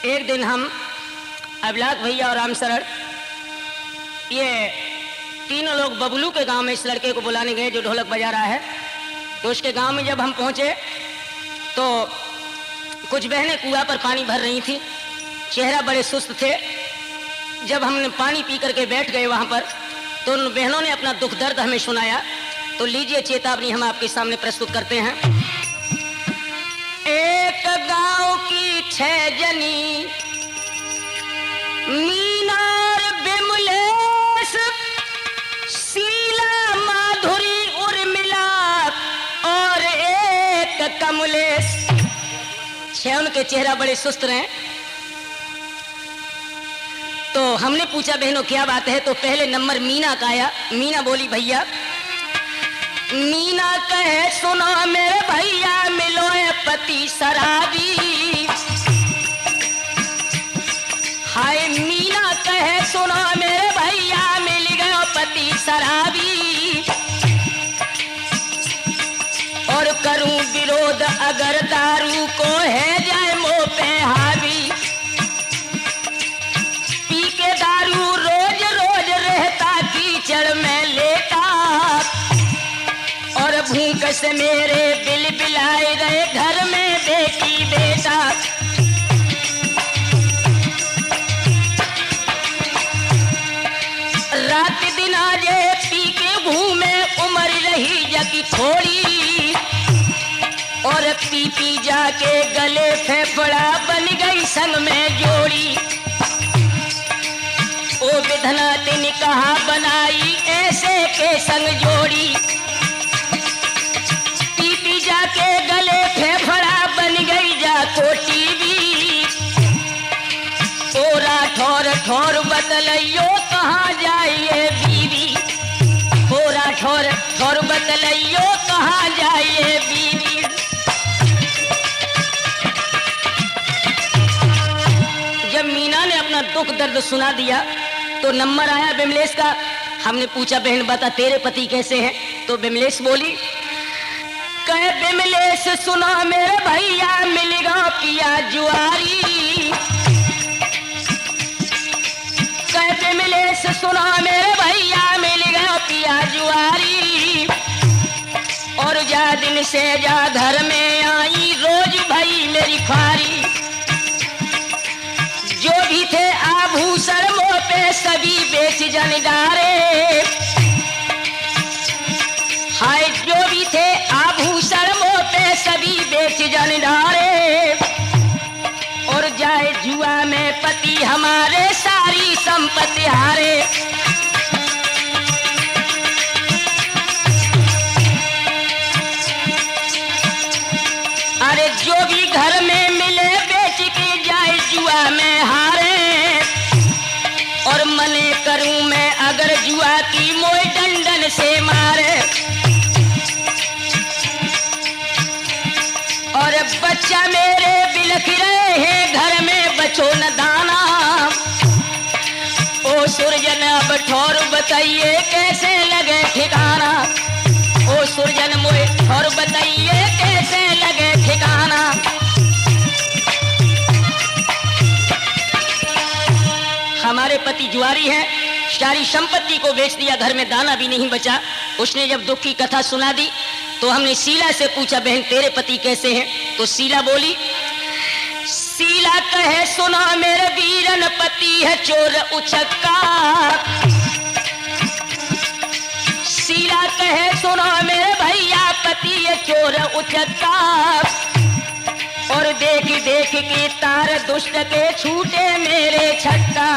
एक दिन हम अभिलाष भैया और राम शरण ये तीनों लोग बबलू के गांव में इस लड़के को बुलाने गए जो ढोलक बजा रहा है। तो उसके गांव में जब हम पहुंचे तो कुछ बहनें कुआं पर पानी भर रही थी, चेहरा बड़े सुस्त थे। जब हमने पानी पी करके बैठ गए वहां पर तो उन बहनों ने अपना दुख दर्द हमें सुनाया। तो लीजिए चेतावनी हम आपके सामने प्रस्तुत करते हैं। एक गांव की 6 जनी मीनार बिमलेश शीला माधुरी उर्मिला और एक कमलेश, 6 उनके चेहरा बड़े सुस्त रहे। तो हमने पूछा बहनों क्या बात है। तो पहले नंबर मीना का आया। मीना बोली भैया, मीना कहे सुनो मेरे भैया मिलो पति शराबी। हाय मीना कहे सुनो मेरे भैया मिल गयो पति शराबी। और करूं विरोध अगर दारू को है जाए मुंह पे हावी। पी के दारू रोज रोज रहता कीचड़ में लेटा और भूख से मेरे बिल बिलाए रहे घर में बेटी बेटा। रात दिन आजे पी के घूमे उम्र रही जकी थोड़ी और पी पी जाके गले फेफड़ा बन गई संग में जोड़ी। ओ विधना तिन कहा बनाई ऐसे के संग जोड़ी। जाके गले फेफड़ा बन गई जा कोटी भी। ओ राठौर ठौर बतलइयो कहाँ जाइए बीवी। ओ राठौर ठौर बतलइयो कहाँ जाइए बीवी। जब मीना ने अपना दुख दर्द सुना दिया तो नंबर आया बिमलेश का। हमने पूछा बहन बता तेरे पति कैसे हैं। तो बिमलेश बोली, कहे बिमलेश सुनो मेरे भैया मिल गो पिया जुआरी। कहे बिमलेश सुनो मेरे भैया मिल गयो पिया जुआरी। और जा दिन से जा घर में आई रोज भाई मेरी ख्वारी। जो भी थे आभूषण मोह पे सभी बेच जन डारे। हाय जो भी थे आभूषण मोह पे सभी बेच जन डारे। और जाए जुआ में पति हमारे सारी संपत्ति हारे। अरे जो भी घर में मिले बेच के जाए जुआ में हारे। और मने करूं मैं अगर जुआ की मोय डंडन से मारे। और बच्चा मेरे बिलख रहे हैं घर में बचो न दाना। ओ सुरजन अब ठौर बताइए कैसे लगे ठिकाना। ओ सुरजन मोए ठौर बताइए कैसे लगे ठिकाना। हमारे पति जुआरी हैं, सारी संपत्ति को बेच दिया, घर में दाना भी नहीं बचा। उसने जब दुख की कथा सुना दी तो हमने शीला से पूछा बहन तेरे पति कैसे हैं। तो शीला बोली, शीला कहे सुनो मेरे वीरन पति है चोर उचक्का। शीला कहे सुनो मेरे भैया पति है चोर उचक्का। और देख देख के तार दुष्ट के छूटे मेरे छक्का।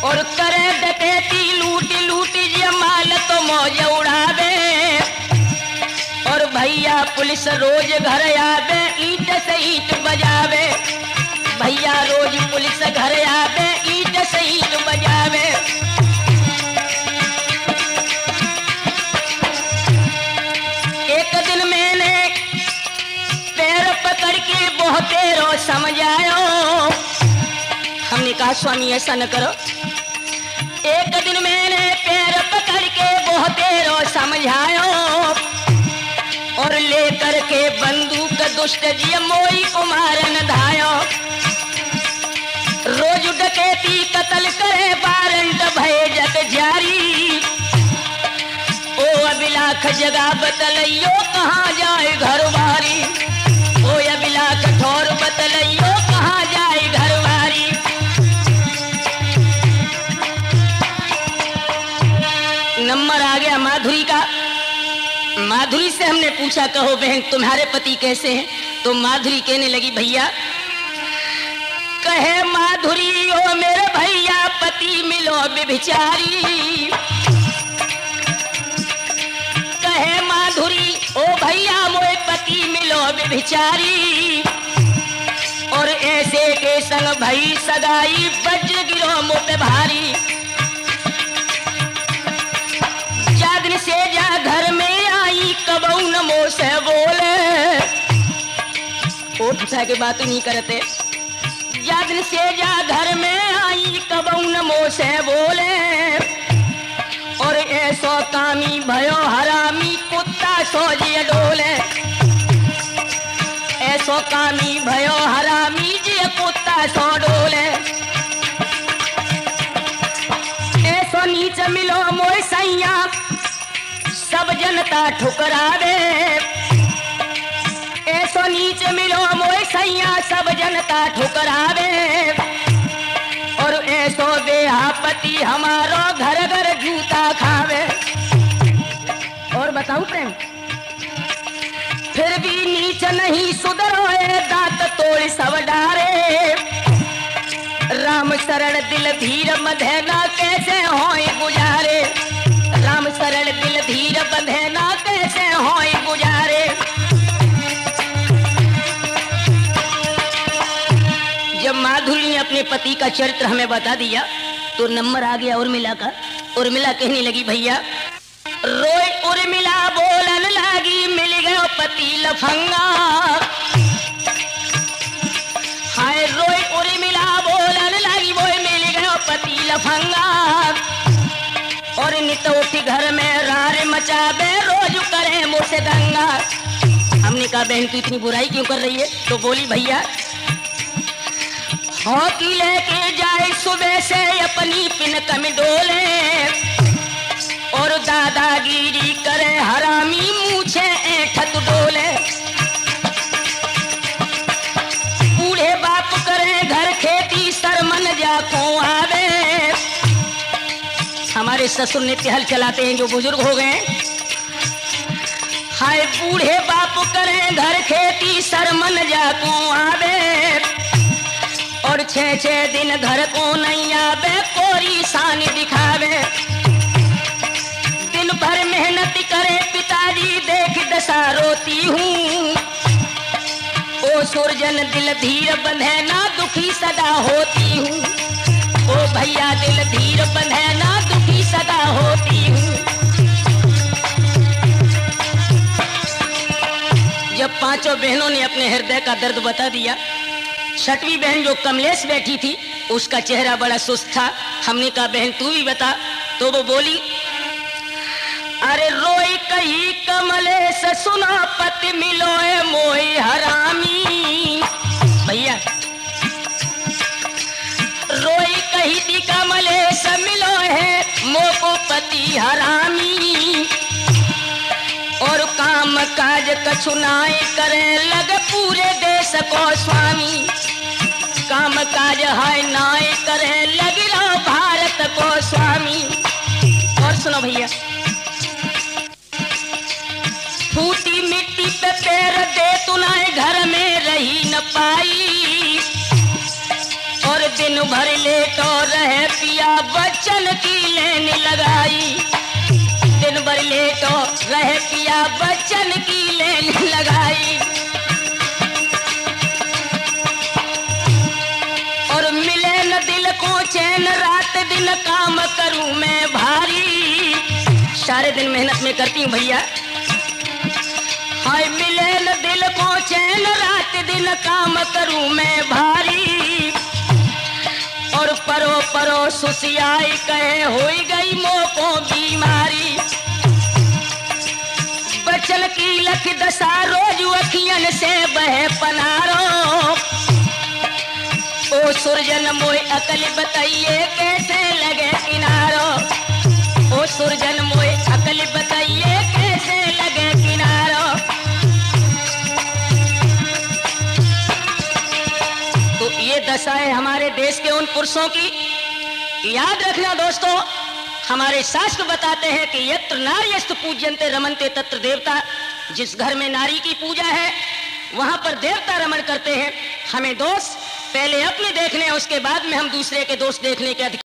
और करे डकैती लूट लूट जमाल तो मौज उड़ावे। और भैया पुलिस रोज घर आवे ईंट से ईंट बजावे। भैया रोज पुलिस घर आवे ईंट से ईंट बजावे। एक दिन मैंने पैर पकड़ के बहुते रो समझायो। हमने कहा स्वामी ऐसा न करो। एक दिन मैंने पैर पकड़ के बहुते रो समझायो। और लेकर के बंदूक दुष्ट जी मोई को मारन जगह बतलइयो कहाँ जाए घरवारी, ओ अबला कठोर बतलइयो कहाँ जाए घरवारी। नंबर आ गया माधुरी का। माधुरी से हमने पूछा, कहो बहन तुम्हारे पति कैसे हैं? तो माधुरी कहने लगी, भैया कहे माधुरी ओ मेरे भैया पति मिलो व्यभिचारी। कहे माधुरी ओ भैया मोए पति मिलो व्यभिचारी, और ऐसे के संग भई सगाई वज्र गिरो मुँह पे भारी। जादन से जा घर में आई कबऊ नमो से बोले, ओठ उठा के बात नहीं करते। जादन से जा घर में आई कबऊ नमो से बोले, और ऐसो कामी भयो हरामी कुत्ता सोजिए डोले। ऐसो कामी भयो हरामी जी कुत्ता सो डोले। ऐसो नीच मिलो मोय सैया सब जनता ठुकरावे। ऐसो नीच मिलो मोय सैया सब जनता ठुकरावे, और ऐसो बेहापति हमारो घर घर जूता खावे। और बताऊं प्रेम, फिर भी नीच नहीं सुधरोए दांत तोड़ सब डारे। राम शरण दिल धीर बंधेना कैसे होए गुजारे। राम शरण दिल धीर बंधेना कैसे होए गुजारे। जब माधुरी ने अपने पति का चरित्र हमें बता दिया तो नंबर आ गया उर्मिला का। उर्मिला कहने लगी, भैया रोए उर्मिला बोलन लगी मिल गयो पति लफंगा। हाय रोए उर्मिला बोलन लगी वो मिल गयो पति लफंगा, और नित उठी घर में रार मचावे रोज करे मुझसे दंगा। हमने कहा बहन तू इतनी बुराई क्यों कर रही है? तो बोली, भैया हॉकी लेके जाए सुबह से अपनी पिनक में डोले, और दादागिरी करे हरामी मूछे ऐठत डोले। बूढ़े बाप करे घर खेती सरमन जाको आवे। हमारे ससुर नित्य हल चलाते हैं जो बुजुर्ग हो गए। हाय बूढ़े बाप करे घर खेती सरमन जाको आवे, और 6-6 दिन घर को नहीं आवे कोरी शान दिखावे। दिन भर मेहनत करे पिताजी देख दशा रोती हूँ। ओ सुरजन दिल धीर बंधे ना दुखी सदा होती हूँ। ओ भैया दिल धीर बंधे ना दुखी सदा होती हूँ। जब पांचों बहनों ने अपने हृदय का दर्द बता दिया, छठवीं बहन जो कमलेश बैठी थी उसका चेहरा बड़ा सुस्त था। हमने कहा बहन तू भी बता। तो वो बोली, अरे रोई कही कमलेश सुना पति मिलोए मोई हरामी। भैया रोई कही थी कमलेश मिलो है मोको पति हरामी, और काम काज कछुनाए करे लग पूरे देश को स्वामी। काम काज है नाय करे लग रहा भारत को स्वामी। और सुनो भैया, फूटी मिट्टी पे पैर दे तुनाए घर में रही न पाई, और दिन भर लेटो रहे पिया बच्चन की लेन लगाई। दिन भर लेटो रहे पिया बच्चन की लेन लगाई, और मिले न दिल को चैन रात दिन काम करूं मैं भारी। सारे दिन मेहनत में करती हूँ भैया। हाय मिले न दिल को चैन रात दिन काम करूं मैं भारी, और परो परो सुसियाई कहे होई गई मोको बीमारी। बचल की लख दशा रोज अखियन से बहे पनारो, ओ सुरजन मोय अकल बताइए कैसे लगे किनारो। ओ सुरजन मोय अकल बताइए कैसे दशा है हमारे देश के उन पुरुषों की। याद रखना दोस्तों, हमारे शास्त्र बताते हैं कि यत्र नार्यस्तु पूज्यन्ते रमन्ते तत्र देवता। जिस घर में नारी की पूजा है वहां पर देवता रमण करते हैं। हमें दोष पहले अपने देखने, उसके बाद में हम दूसरे के दोष देखने के अधिकार